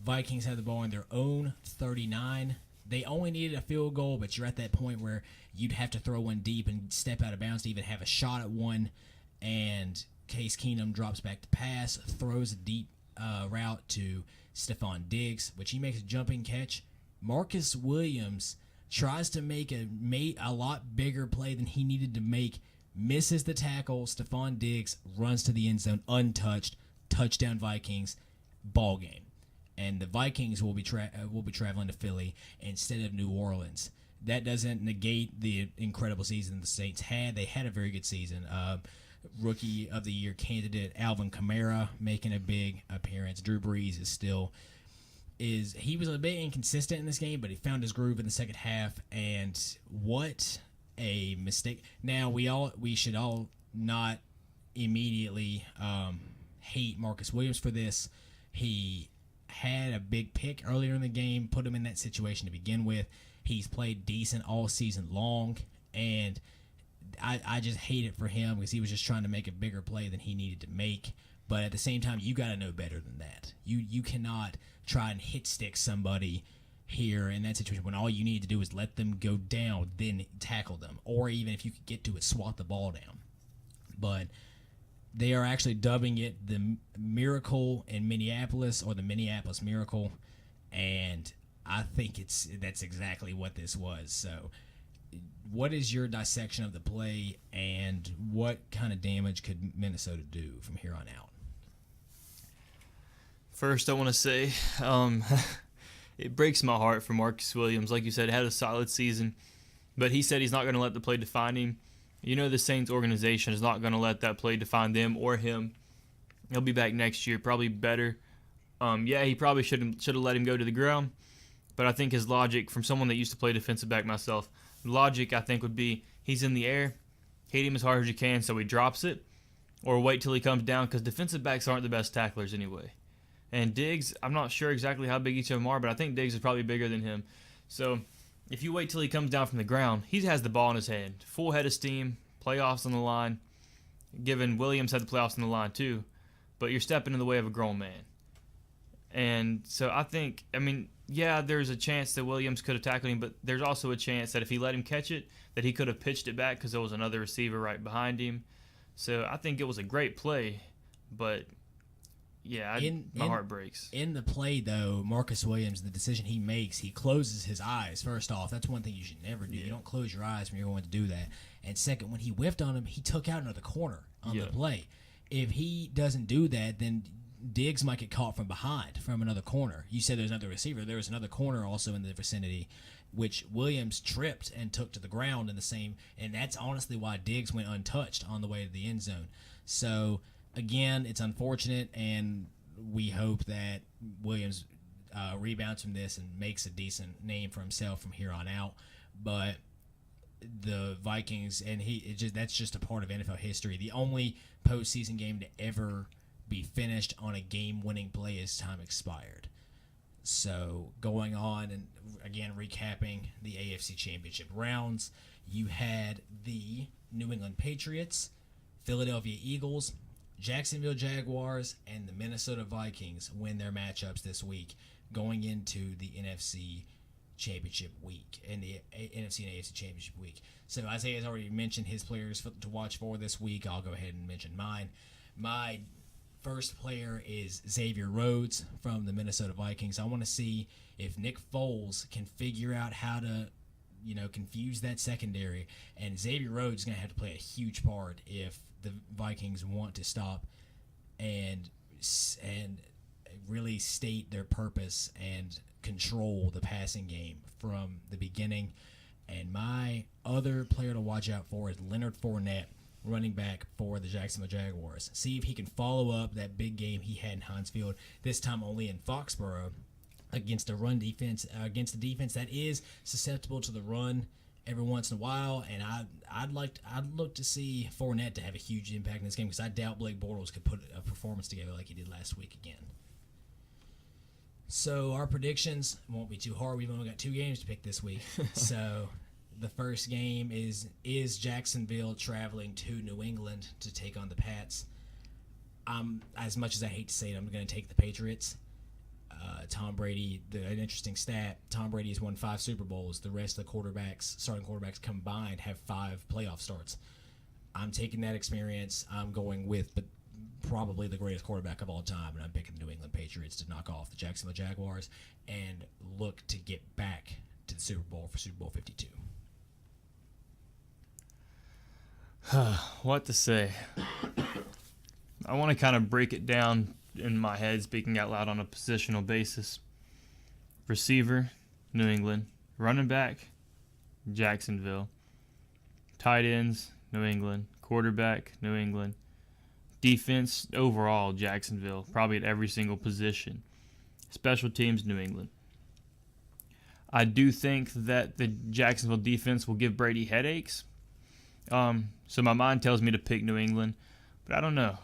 Vikings have the ball on their own 39. They only needed a field goal, but you're at that point where you'd have to throw one deep and step out of bounds to even have a shot at one. And Case Keenum drops back to pass, throws a deep route to Stephon Diggs, which he makes a jumping catch. Marcus Williams tries to make a lot bigger play than he needed to make, misses the tackle. Stephon Diggs runs to the end zone untouched, touchdown Vikings, ball game. And the Vikings will be traveling to Philly instead of New Orleans. That doesn't negate the incredible season the Saints had. They had a very good season. Rookie of the Year candidate Alvin Kamara making a big appearance. Drew Brees he was a bit inconsistent in this game, but he found his groove in the second half. And what a mistake! Now we should all not immediately hate Marcus Williams for this. He had a big pick earlier in the game, put him in that situation to begin with. He's played decent all season long, and I just hate it for him because he was just trying to make a bigger play than he needed to make. But at the same time, you got to know better than that. You cannot try and hit stick somebody here in that situation when all you need to do is let them go down, then tackle them. Or even if you could get to it, swat the ball down. But they are actually dubbing it the Miracle in Minneapolis, or the Minneapolis Miracle, and I think that's exactly what this was. So what is your dissection of the play, and what kind of damage could Minnesota do from here on out? First, I want to say it breaks my heart for Marcus Williams. Like you said, had a solid season, but he said he's not going to let the play define him. You know, the Saints organization is not going to let that play define them or him. He'll be back next year, probably better. He probably should have let him go to the ground, but I think his logic, from someone that used to play defensive back myself, logic I think would be he's in the air, hit him as hard as you can so he drops it, or wait till he comes down, because defensive backs aren't the best tacklers anyway. And Diggs, I'm not sure exactly how big each of them are, but I think Diggs is probably bigger than him. So if you wait till he comes down from the ground, he has the ball in his hand, full head of steam, playoffs on the line. Given Williams had the playoffs on the line too, but you're stepping in the way of a grown man. And so there's a chance that Williams could have tackled him, but there's also a chance that if he let him catch it, that he could have pitched it back because there was another receiver right behind him. So I think it was a great play, but my heart breaks. In the play, though, Marcus Williams, the decision he makes, he closes his eyes. First off, that's one thing you should never do. Yeah. You don't close your eyes when you're going to do that. And second, when he whiffed on him, he took out another corner on the play. If he doesn't do that, then Diggs might get caught from behind from another corner. You said there's another receiver. There was another corner also in the vicinity, which Williams tripped and took to the ground in the same. And that's honestly why Diggs went untouched on the way to the end zone. So again, it's unfortunate, and we hope that Williams rebounds from this and makes a decent name for himself from here on out. But the Vikings, and that's just a part of NFL history. The only postseason game to ever be finished on a game-winning play as time expired. So going on and, again, recapping the AFC Championship rounds, you had the New England Patriots, Philadelphia Eagles, Jacksonville Jaguars, and the Minnesota Vikings win their matchups this week going into the NFC Championship week and the NFC and AFC Championship week. So Isaiah has already mentioned his players to watch for this week. I'll go ahead and mention mine. My first player is Xavier Rhodes from the Minnesota Vikings. I want to see if Nick Foles can figure out how to, confuse that secondary. And Xavier Rhodes is going to have to play a huge part if the Vikings want to stop and really state their purpose and control the passing game from the beginning. And my other player to watch out for is Leonard Fournette, running back for the Jacksonville Jaguars. See if he can follow up that big game he had in Heinz Field, this time only in Foxborough, against a run defense, against a defense that is susceptible to the run every once in a while. And I'd look to see Fournette to have a huge impact in this game, because I doubt Blake Bortles could put a performance together like he did last week again. So our predictions won't be too hard. We've only got 2 games to pick this week. So the first game is Jacksonville traveling to New England to take on the Pats. As much as I hate to say it, I'm going to take the Patriots. Tom Brady, an interesting stat, Tom Brady has won 5 Super Bowls. The rest of the starting quarterbacks combined, have 5 playoff starts. I'm taking that experience. I'm going with probably the greatest quarterback of all time, and I'm picking the New England Patriots to knock off the Jacksonville Jaguars and look to get back to the Super Bowl for Super Bowl 52. What to say? I want to kind of break it down in my head, speaking out loud on a positional basis. Receiver, New England. Running back, Jacksonville. Tight ends, New England. Quarterback, New England. Defense, overall, Jacksonville. Probably at every single position. Special teams, New England. I do think that the Jacksonville defense will give Brady headaches. So my mind tells me to pick New England, but I don't know.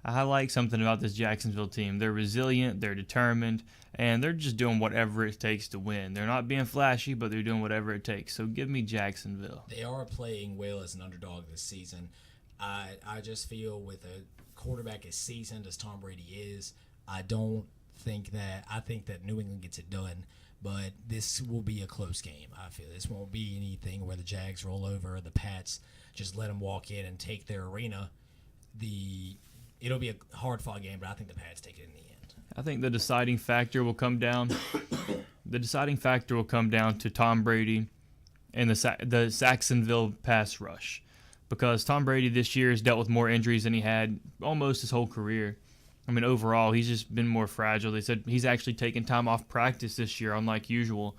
I like something about this Jacksonville team. They're resilient, they're determined, and they're just doing whatever it takes to win. They're not being flashy, but they're doing whatever it takes. So give me Jacksonville. They are playing well as an underdog this season. I just feel with a quarterback as seasoned as Tom Brady is, I think that New England gets it done. But this will be a close game. I feel this won't be anything where the Jags roll over or the Pats just let them walk in and take their arena. It'll be a hard-fought game, but I think the Pats take it in the end. I think the deciding factor will come down. To Tom Brady and the Jacksonville pass rush, because Tom Brady this year has dealt with more injuries than he had almost his whole career. I mean, overall, he's just been more fragile. They said he's actually taken time off practice this year, unlike usual,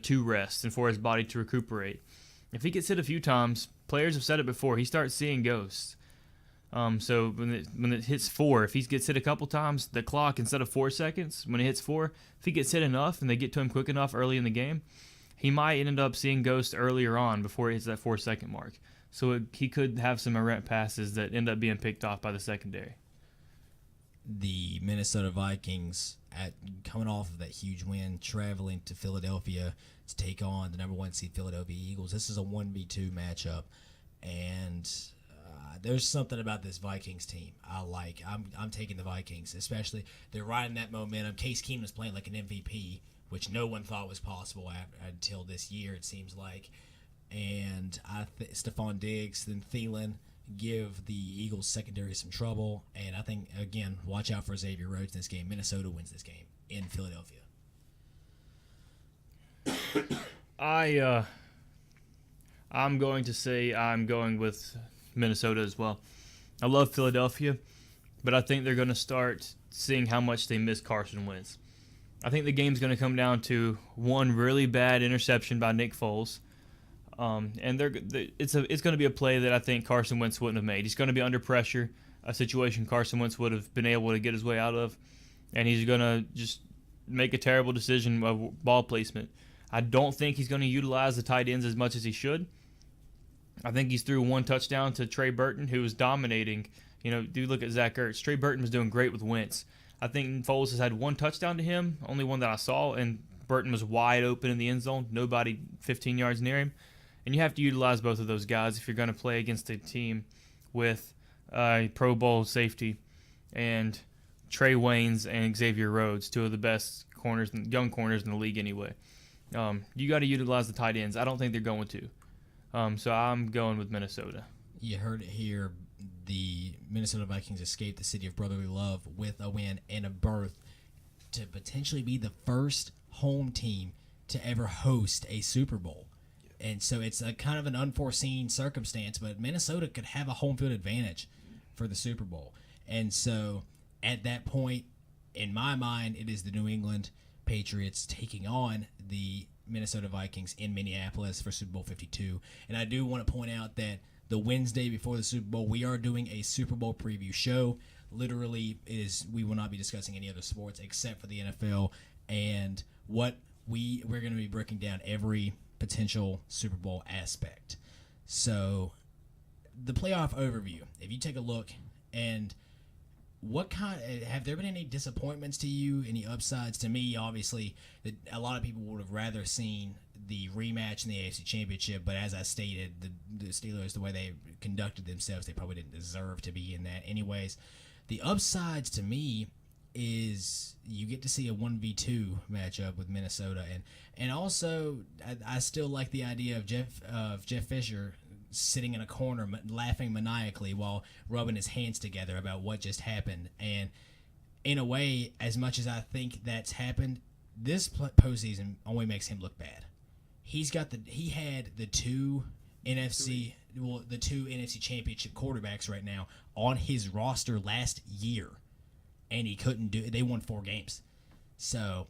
to rest and for his body to recuperate. If he gets hit a few times, players have said it before, he starts seeing ghosts. So when it hits 4, if he gets hit a couple times, the clock, instead of 4 seconds, when it hits 4, if he gets hit enough and they get to him quick enough early in the game, he might end up seeing ghosts earlier on before it hits that 4-second mark. So he could have some errant passes that end up being picked off by the secondary. The Minnesota Vikings, coming off of that huge win, traveling to Philadelphia to take on the number 1 seed Philadelphia Eagles. This is a 1v2 matchup, and there's something about this Vikings team I like. I'm taking the Vikings, especially they're riding that momentum. Case Keenum is playing like an MVP, which no one thought was possible until this year, it seems like. And Stephon Diggs and Thielen give the Eagles secondary some trouble, and I think, again, watch out for Xavier Rhodes in this game. Minnesota wins this game in Philadelphia. I'm going to say I'm going with Minnesota as well. I love Philadelphia, but I think they're going to start seeing how much they miss Carson Wentz. I think the game's going to come down to one really bad interception by Nick Foles. And it's going to be a play that I think Carson Wentz wouldn't have made. He's going to be under pressure, a situation Carson Wentz would have been able to get his way out of, and he's going to just make a terrible decision of ball placement. I don't think he's going to utilize the tight ends as much as he should. I think he's threw 1 touchdown to Trey Burton, who was dominating. Do look at Zach Ertz. Trey Burton was doing great with Wentz. I think Foles has had 1 touchdown to him, only one that I saw, and Burton was wide open in the end zone, nobody 15 yards near him. And you have to utilize both of those guys if you're going to play against a team with Pro Bowl safety and Trey Waynes and Xavier Rhodes, 2 of the best young corners in the league anyway. You got to utilize the tight ends. I don't think they're going to. So I'm going with Minnesota. You heard it here. The Minnesota Vikings escaped the city of brotherly love with a win and a berth to potentially be the first home team to ever host a Super Bowl. And so it's a kind of an unforeseen circumstance, but Minnesota could have a home field advantage for the Super Bowl. And so at that point, in my mind, it is the New England Patriots taking on the Minnesota Vikings in Minneapolis for Super Bowl 52. And I do want to point out that the Wednesday before the Super Bowl, we are doing a Super Bowl preview show. Literally, we will not be discussing any other sports except for the NFL. And we're going to be breaking down every potential Super Bowl aspect. So the playoff overview, if you take a look, and have there been any disappointments to you, any upsides? To me, obviously, a lot of people would have rather seen the rematch in the AFC Championship, but as I stated, the Steelers, the way they conducted themselves, they probably didn't deserve to be in that anyways. The upsides to me is you get to see a 1v2 matchup with Minnesota, and also I still like the idea of Jeff Fisher sitting in a corner laughing maniacally while rubbing his hands together about what just happened. And in a way, as much as I think that's happened, this postseason only makes him look bad. he had the two NFC championship quarterbacks right now on his roster last year, and he couldn't do it. They won 4 games. So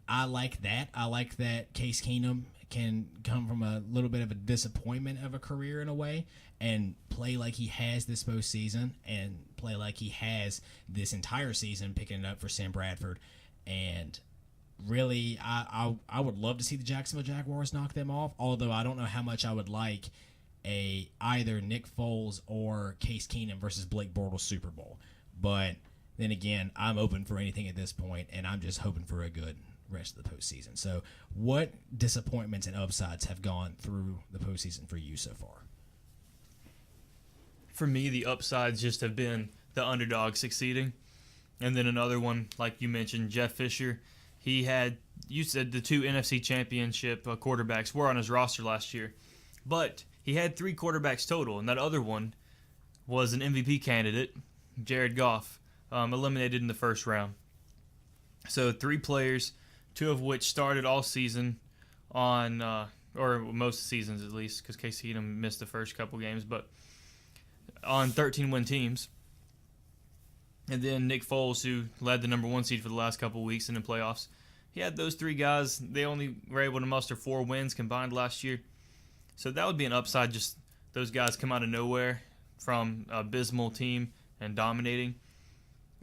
I like that. I like that Case Keenum can come from a little bit of a disappointment of a career in a way and play like he has this postseason and play like he has this entire season, picking it up for Sam Bradford. And really, I would love to see the Jacksonville Jaguars knock them off, although I don't know how much I would like either Nick Foles or Case Keenum versus Blake Bortles Super Bowl. But then again, I'm open for anything at this point, and I'm just hoping for a good rest of the postseason. So what disappointments and upsides have gone through the postseason for you so far? For me, the upsides just have been the underdog succeeding. And then another one, like you mentioned, Jeff Fisher. You said the 2 NFC championship quarterbacks were on his roster last year. But he had 3 quarterbacks total, and that other one was an MVP candidate, Jared Goff, eliminated in the first round. So 3 players, 2 of which started all season on, or most seasons at least, because Case Keenum missed the first couple games, but on 13-win teams. And then Nick Foles, who led the number 1 seed for the last couple weeks in the playoffs. He had those 3 guys. They only were able to muster 4 wins combined last year. So that would be an upside, just those guys come out of nowhere from an abysmal team and dominating.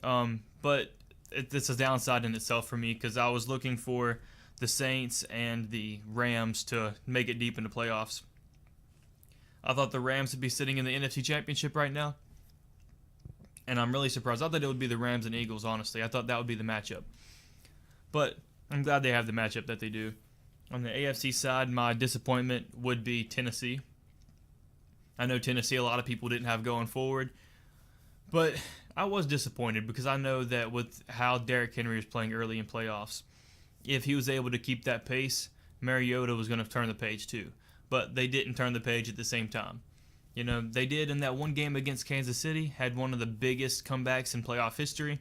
But it's a downside in itself for me because I was looking for the Saints and the Rams to make it deep into playoffs. I thought the Rams would be sitting in the NFC Championship right now, and I'm really surprised. I thought it would be the Rams and Eagles, honestly. I thought that would be the matchup. But I'm glad they have the matchup that they do. On the AFC side, my disappointment would be Tennessee. I know Tennessee a lot of people didn't have going forward, but I was disappointed because I know that with how Derrick Henry was playing early in playoffs, if he was able to keep that pace, Mariota was going to turn the page too. But they didn't turn the page at the same time. You know, they did in that one game against Kansas City, had one of the biggest comebacks in playoff history.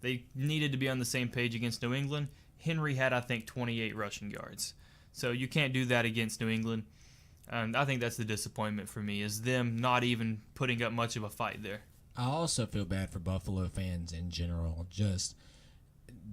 They needed to be on the same page against New England. Henry had, I think, 28 rushing yards. So you can't do that against New England. And I think that's the disappointment for me, is them not even putting up much of a fight there. I also feel bad for Buffalo fans in general. Just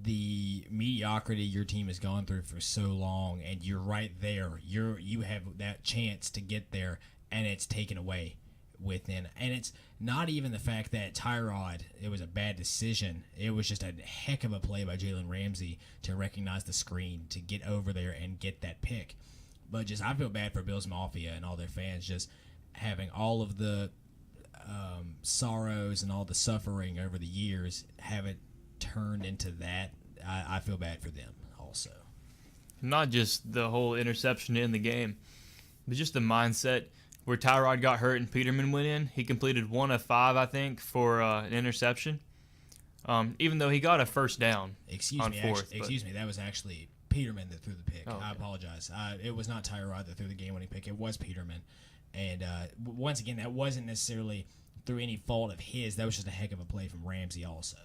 the mediocrity your team has gone through for so long, and you're right there. You have that chance to get there, and it's taken away within. And it's not even the fact that Tyrod, it was a bad decision. It was just a heck of a play by Jalen Ramsey to recognize the screen, to get over there and get that pick. But just I feel bad for Bills Mafia and all their fans just having all of the sorrows and all the suffering over the years, have it turned into that. I feel bad for them also. Not just the whole interception in the game, but just the mindset where Tyrod got hurt and Peterman went in. He completed 1 of 5, I think, for an interception, even though he got a first down on fourth. Excuse me, that was actually Peterman that threw the pick. Oh, okay. I apologize. It was not Tyrod that threw the game-winning pick. It was Peterman. And once again, that wasn't necessarily through any fault of his. That was just a heck of a play from Ramsey also.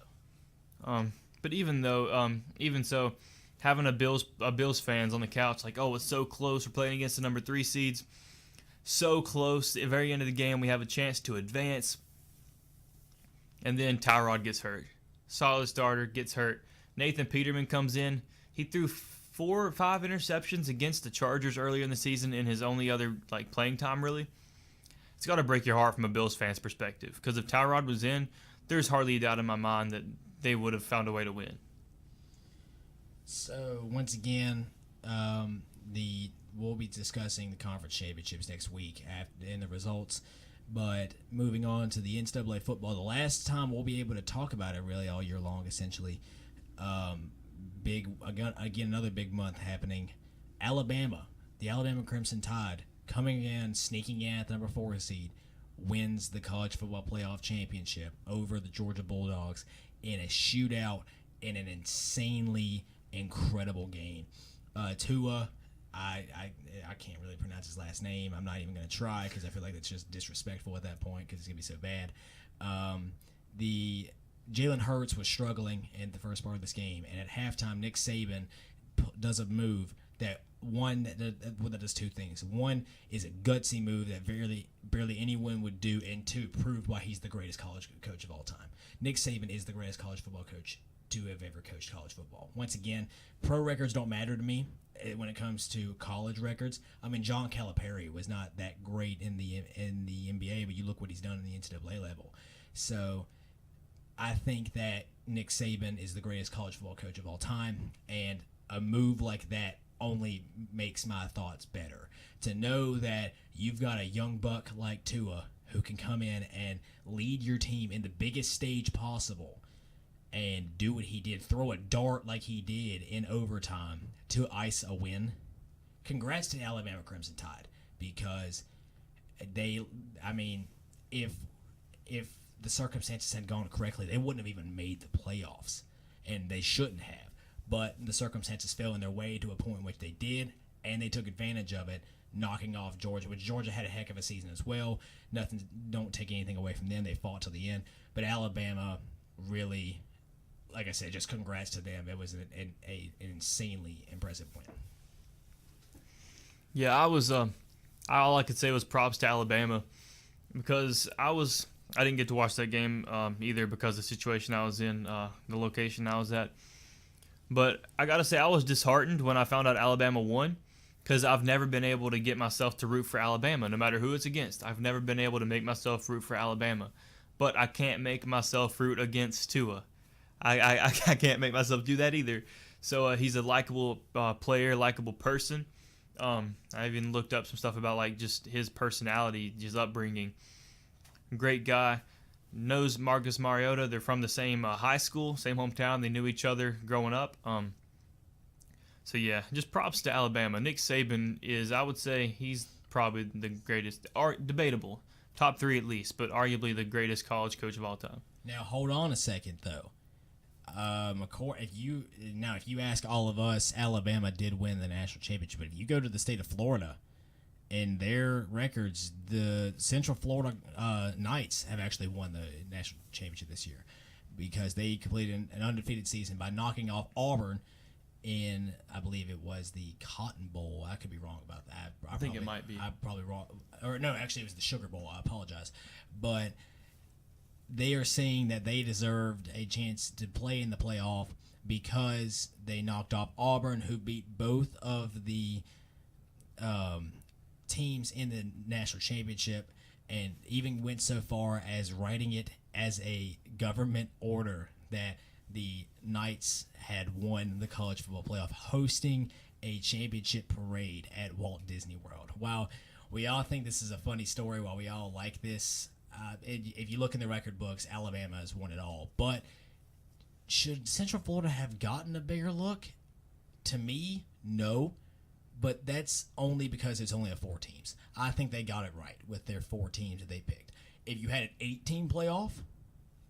But even so, having a Bills fans on the couch like, oh, it's so close. We're playing against the number 3 seeds. So close. At the very end of the game, we have a chance to advance. And then Tyrod gets hurt. Solid starter gets hurt. Nathan Peterman comes in. He threw 4 or 5 interceptions against the Chargers earlier in the season in his only other playing time, really. It's got to break your heart from a Bills fan's perspective, because if Tyrod was in, there's hardly a doubt in my mind that they would have found a way to win. So once again, we'll be discussing the conference championships next week and the results. But moving on to the NCAA football, the last time we'll be able to talk about it really all year long, essentially. Another big month happening. Alabama, the Alabama Crimson Tide, coming in, sneaking in at the number 4 seed, wins the college football playoff championship over the Georgia Bulldogs in a shootout in an insanely incredible game. Tua, I can't really pronounce his last name. I'm not even going to try because I feel like that's just disrespectful at that point because it's going to be so bad. The Jalen Hurts was struggling in the first part of this game, and at halftime, Nick Saban does a move, that that does two things. One is a gutsy move that barely anyone would do, and two, proved why he's the greatest college coach of all time. Nick Saban is the greatest college football coach to have ever coached college football. Once again, pro records don't matter to me when it comes to college records. I mean, John Calipari was not that great in the NBA, but you look what he's done in the NCAA level. So I think that Nick Saban is the greatest college football coach of all time, and a move like that only makes my thoughts better. To know that you've got a young buck like Tua who can come in and lead your team in the biggest stage possible and do what he did, throw a dart like he did in overtime to ice a win. Congrats to the Alabama Crimson Tide, because if the circumstances had gone correctly, they wouldn't have even made the playoffs, and they shouldn't have. But the circumstances fell in their way to a point in which they did, and they took advantage of it, knocking off Georgia, which Georgia had a heck of a season as well. Don't take anything away from them. They fought to the end. But Alabama really, like I said, just congrats to them. It was an insanely impressive win. Yeah, all I could say was props to Alabama, because I didn't get to watch that game either because of the situation I was in, the location I was at. But I got to say, I was disheartened when I found out Alabama won, because I've never been able to get myself to root for Alabama, no matter who it's against. I've never been able to make myself root for Alabama. But I can't make myself root against Tua. I can't make myself do that either. So he's a likable player, likable person. I even looked up some stuff about like just his personality, his upbringing. Great guy. Knows Marcus Mariota. They're from the same high school, same hometown. They knew each other growing up. So yeah, just props to Alabama. Nick Saban is, I would say, he's probably the greatest, or debatable, top 3 at least, but arguably the greatest college coach of all time. Now hold on a second though. If you ask all of us, Alabama did win the national championship. But if you go to the state of Florida, in their records, the Central Florida Knights have actually won the national championship this year, because they completed an undefeated season by knocking off Auburn in, I believe it was the Cotton Bowl. I could be wrong about that. I think it might be. I'm probably wrong. Or no, actually it was the Sugar Bowl. I apologize. But they are saying that they deserved a chance to play in the playoff because they knocked off Auburn, who beat both of the teams in the national championship, and even went so far as writing it as a government order that the Knights had won the college football playoff, hosting a championship parade at Walt Disney World. While we all think this is a funny story, while we all like this, if you look in the record books, Alabama has won it all. But should Central Florida have gotten a bigger look? To me, no. But that's only because it's only 4 teams. I think they got it right with their 4 teams that they picked. If you had an 8-team playoff,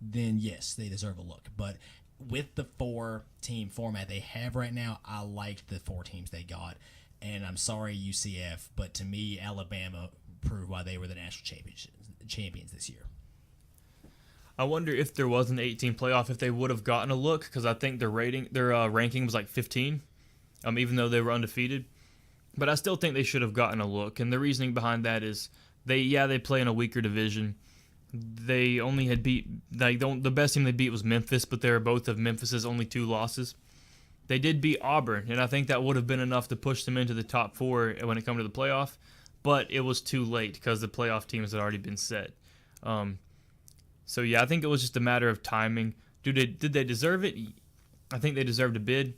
then yes, they deserve a look. But with the 4-team format they have right now, I liked the 4 teams they got. And I'm sorry, UCF, but to me, Alabama proved why they were the national champions this year. I wonder if there was an 8-team playoff, if they would have gotten a look, because I think their ranking was like 15, even though they were undefeated. But I still think they should have gotten a look, and the reasoning behind that is they play in a weaker division. They only had the best team they beat was Memphis, but they were both of Memphis's only 2 losses. They did beat Auburn, and I think that would have been enough to push them into the top 4 when it came to the playoff, but it was too late because the playoff teams had already been set. So yeah, I think it was just a matter of timing. Did they deserve it? I think they deserved a bid.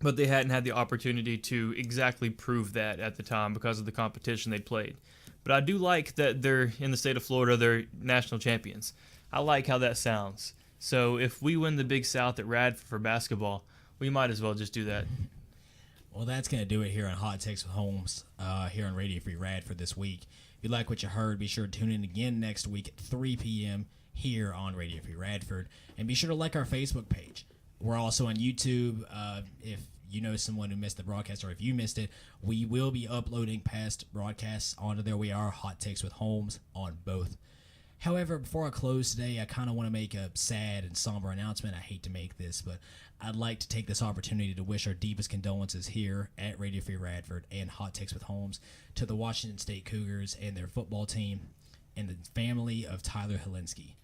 But they hadn't had the opportunity to exactly prove that at the time because of the competition they played. But I do like that they're in the state of Florida, they're national champions. I like how that sounds. So if we win the Big South at Radford for basketball, we might as well just do that. Well, that's going to do it here on Hot Takes with Holmes, here on Radio Free Radford this week. If you like what you heard, be sure to tune in again next week at 3 p.m. here on Radio Free Radford. And be sure to like our Facebook page. We're also on YouTube. If you know someone who missed the broadcast, or if you missed it, we will be uploading past broadcasts onto there. We are Hot Takes with Holmes on both. However, before I close today, I kind of want to make a sad and somber announcement. I hate to make this, but I'd like to take this opportunity to wish our deepest condolences here at Radio Free Radford and Hot Takes with Holmes to the Washington State Cougars and their football team and the family of Tyler Helinski.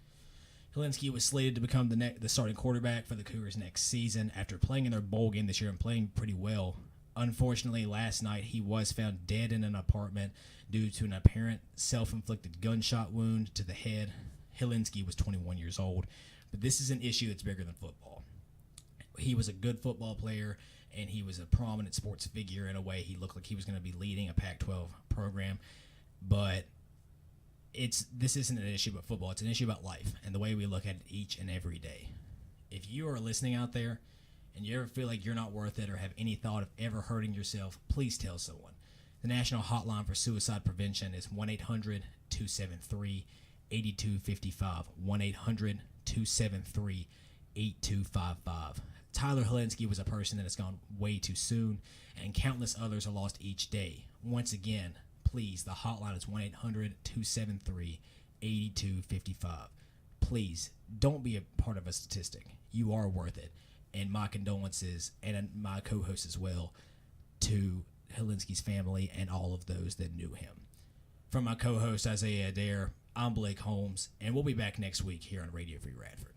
Helinski was slated to become the starting quarterback for the Cougars next season after playing in their bowl game this year and playing pretty well. Unfortunately, last night he was found dead in an apartment due to an apparent self-inflicted gunshot wound to the head. Helinski was 21 years old, but this is an issue that's bigger than football. He was a good football player, and he was a prominent sports figure in a way. He looked like he was going to be leading a Pac-12 program, but this isn't an issue about football. It's an issue about life and the way we look at it each and every day. If you are listening out there and you ever feel like you're not worth it or have any thought of ever hurting yourself, please tell someone. The national hotline for suicide prevention is 1-800-273-8255. 1-800-273-8255. Tyler Helinski was a person that has gone way too soon, and countless others are lost each day. Once again, please, the hotline is 1-800-273-8255. Please, don't be a part of a statistic. You are worth it. And my condolences, and my co-host as well, to Helinski's family and all of those that knew him. From my co-host Isaiah Addair, I'm Blake Holmes, and we'll be back next week here on Radio Free Radford.